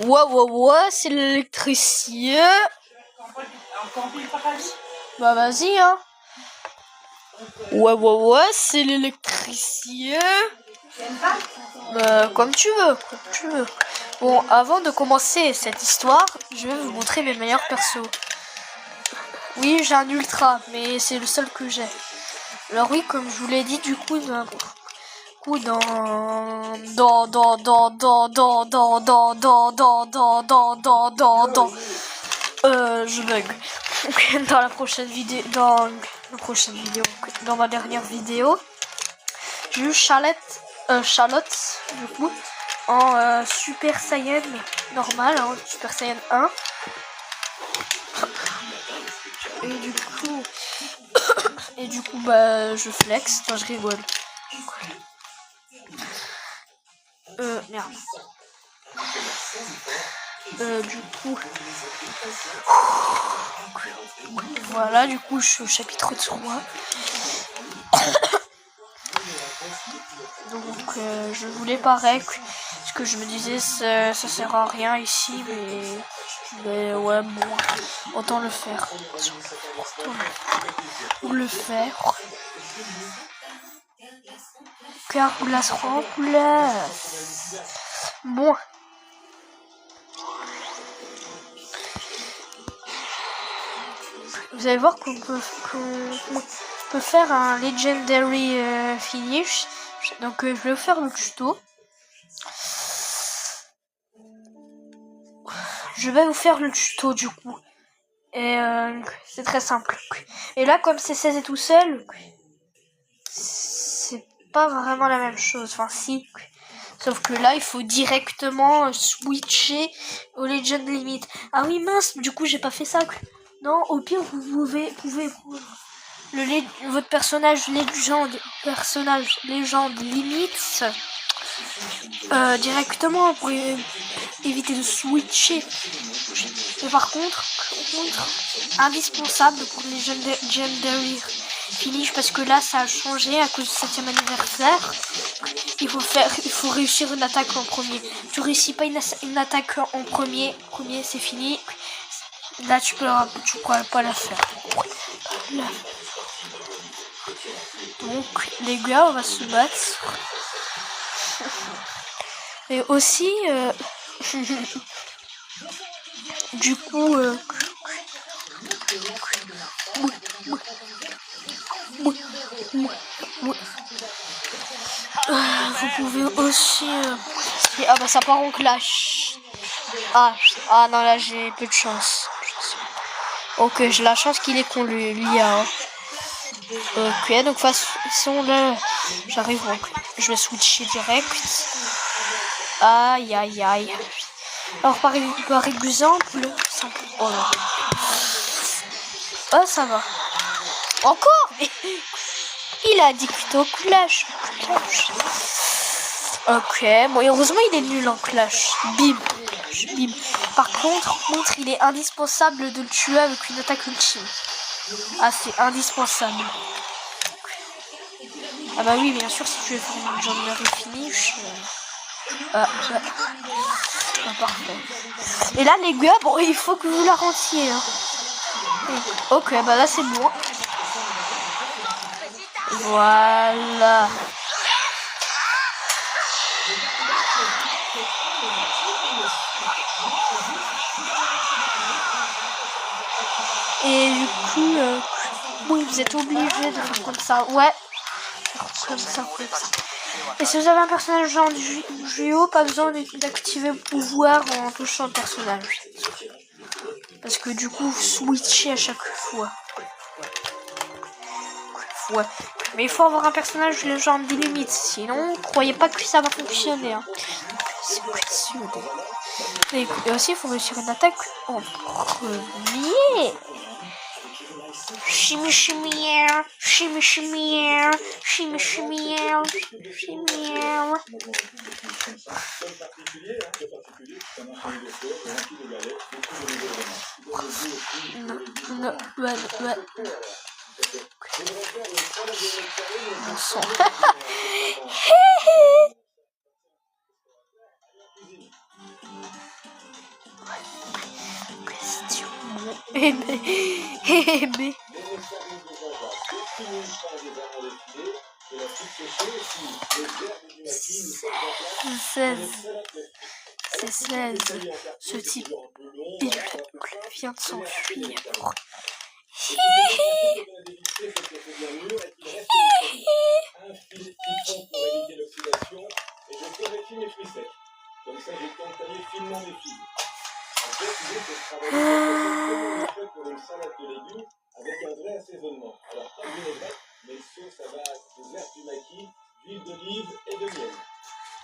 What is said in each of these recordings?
Ouais, c'est l'électricien. Bah vas-y, hein. Ouais, c'est l'électricien. Comme tu veux. Bon, avant de commencer cette histoire, je vais vous montrer mes meilleurs persos. Oui, j'ai un ultra, mais c'est le seul que j'ai. Alors oui, comme je vous l'ai dit, du coup, je bug. Dans la prochaine vidéo, dans ma dernière vidéo, j'ai eu Charlotte, du coup, en Super Saiyan normal, hein, Super Saiyan 1. Et du coup, bah, je flex, enfin, je rigole. Merde. Du coup, voilà, du coup, je suis au chapitre 3. Donc, je voulais pareil, parce que je me disais, ça sert à rien ici, mais ouais, bon, autant le faire. Car glace remplace. Bon. Vous allez voir qu'on peut faire un legendary finish. Donc je vais vous faire le tuto. Je vais vous faire le tuto du coup. Et c'est très simple. Et là, comme c'est 16 et tout seul, c'est pas vraiment la même chose. Enfin si. Sauf que là, il faut directement switcher au Legend Limit. Ah oui, mince, du coup, j'ai pas fait ça. Non, au pire, vous pouvez votre personnage légende limite directement pour éviter de switcher. Mais par contre, indispensable pour les Legendary Finish, parce que là ça a changé à cause du 7e anniversaire. Il faut réussir une attaque en premier. Tu réussis pas une attaque en premier c'est fini. Là tu pourras pas la faire. Donc les gars, on va se battre. Et aussi du coup vous pouvez aussi ah bah ça part en clash. Ah non, là j'ai peu de chance. Ok, j'ai la chance qu'il est con l'IA. Ok, donc de toute façon là j'arrive, je vais switcher direct. Aïe. Alors par exemple, oh non. Oh ça va. Encore. Il a dit plutôt clash. Ok, bon heureusement il est nul en clash. Bim. Par contre, il est indispensable de le tuer avec une attaque ultime. Ah, c'est indispensable. Ah bah oui, bien sûr, si tu veux faire une legendary finish. Parfait. Et là, les gars, bon, il faut que vous la rentiez. Hein. Ok, bah là, c'est bon. Voilà. Et du coup, oui, vous êtes obligés de faire comme ça. Ouais. Comme ça. Et si vous avez un personnage en duo, pas besoin d'activer le pouvoir en touchant le personnage. Parce que du coup, vous switchez à chaque fois. Ouais. Mais il faut avoir un personnage légende des limites. Sinon, croyez pas que ça va fonctionner. Hein. C'est précieux. Et aussi, il faut réussir une attaque en premier. Chimie. Non, ouais. Bon sang. Et B. Et B. C'est 16. Ce type, il vient de s'enfuir. Avec un vrai assaisonnement. Alors, pas de vinaigrette, mais sauce à base de verre du maquis, d'huile d'olive et de miel.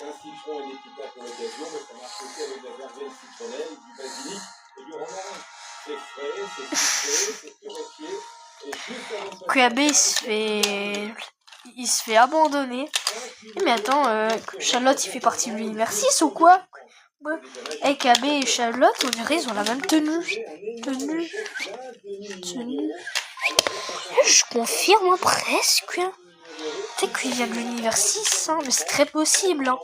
Un citron et des pitas pour l'occasion, mais ça marche aussi avec de la verveine citronnelle, du basilic et du romarin. C'est frais, c'est sucré, c'est torréfié. Et juste avant ça, QAB il se fait abandonner. Mais attends, Charlotte il fait partie de l'univers 6 ou quoi? Ouais. Et KB et Charlotte, on dirait ils ont la même tenue. Je confirme hein, presque. Peut-être qu'il vient de l'univers 6, hein, mais c'est très possible. Hein.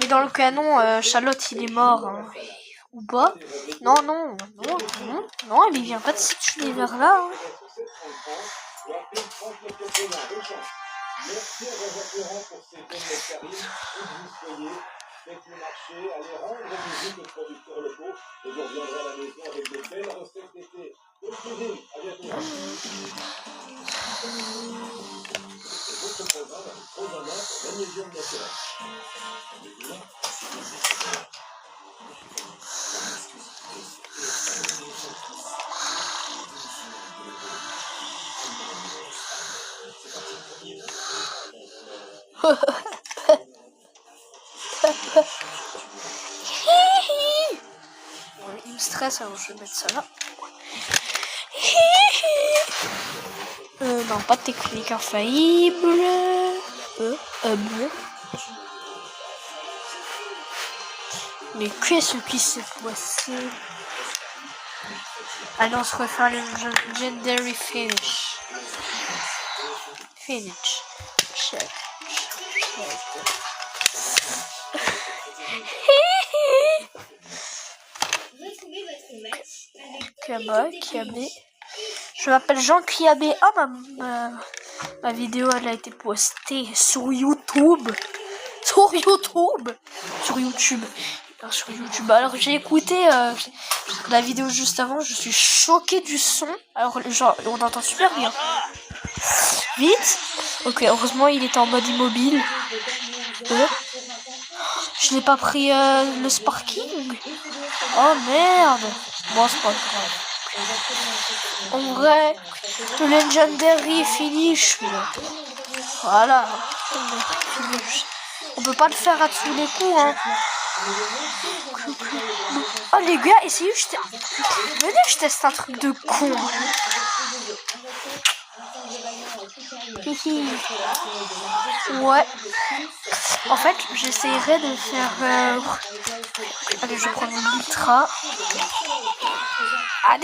Mais dans le canon, Charlotte il est mort. Hein. Ou pas? Non, il vient pas de cet univers-là. Hein. merci à Jacques Laurent pour ces tonnes de farine, où que vous soyez, faites le marché, allez rendre visite aux producteurs locaux et vous reviendrez à la maison avec de belles recettes d'été. Bonne cuisine, à bientôt. Votre programme avec Rosanna, magnésium naturel. Il me stresse, alors je vais mettre ça là. Non, pas de technique infaillible. Bon. Mais qu'est-ce qui s'est passé? Allez, on se refait le legendary finish. Check. Kiabe. Je m'appelle Jean Kiabe. Ah, ma vidéo, elle a été postée sur YouTube. Sur YouTube. Alors, j'ai écouté la vidéo juste avant. Je suis choquée du son. Alors, genre, on entend super bien. Vite. Ok, heureusement, il était en mode immobile. Je n'ai pas pris le sparking. Oh merde. Bon, c'est pas grave. En vrai, le legendary finish. Voilà. On peut pas le faire à tous les coups, hein. Oh les gars, essayez, venez, je teste un truc de con. Ouais. En fait, j'essayerai de faire... Allez, je prends l'ultra. Ah,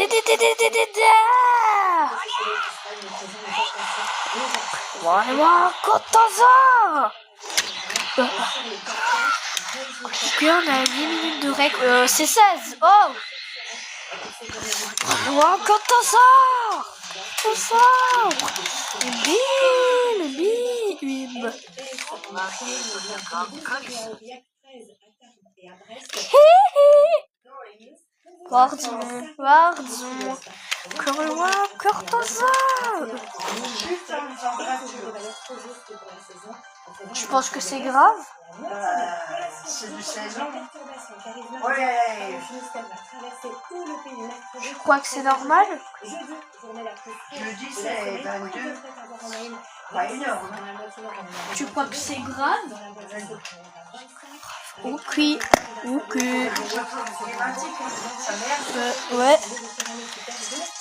Ok, on a 10 minutes de rec. C'est 16. Oh! Le bim. Pardon. Je pense que c'est grave. C'est du 16 ans. Ouais. Je crois que c'est normal. Jeudi, c'est 22. Pas énorme. Tu crois que c'est grave? Ok.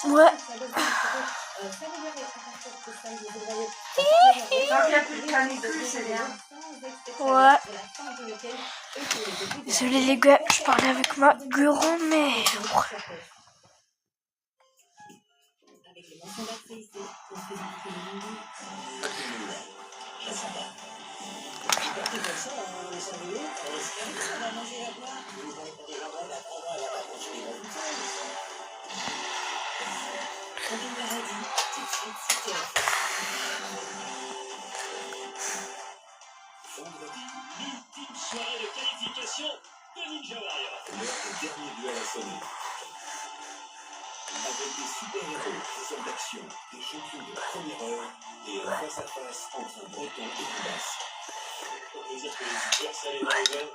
Ouais. Tant qu'il n'y a plus de canicule, c'est bien. Ouais. Désolé les gars, je parlais avec ma grand-mère. L'heure des derniers duels à sonner. Avec des super-héros, des hommes d'action, des champions de première heure et un face-à-face entre un breton et une basse. On peut dire que les super salés dans les veines.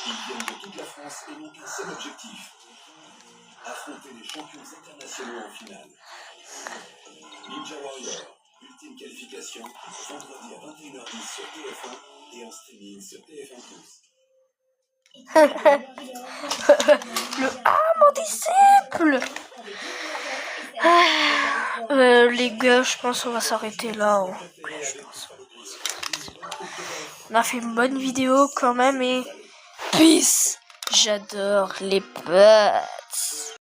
Ils viennent de toute la France et n'ont qu'un seul objectif: affronter les champions internationaux en finale. Ninja Warrior, ultime qualification, vendredi à 21h10 sur TF1 et en streaming sur TF1+. Mon disciple. Les gars, je pense qu'on va s'arrêter là. Hein. On a fait une bonne vidéo quand même et peace. J'adore les potes.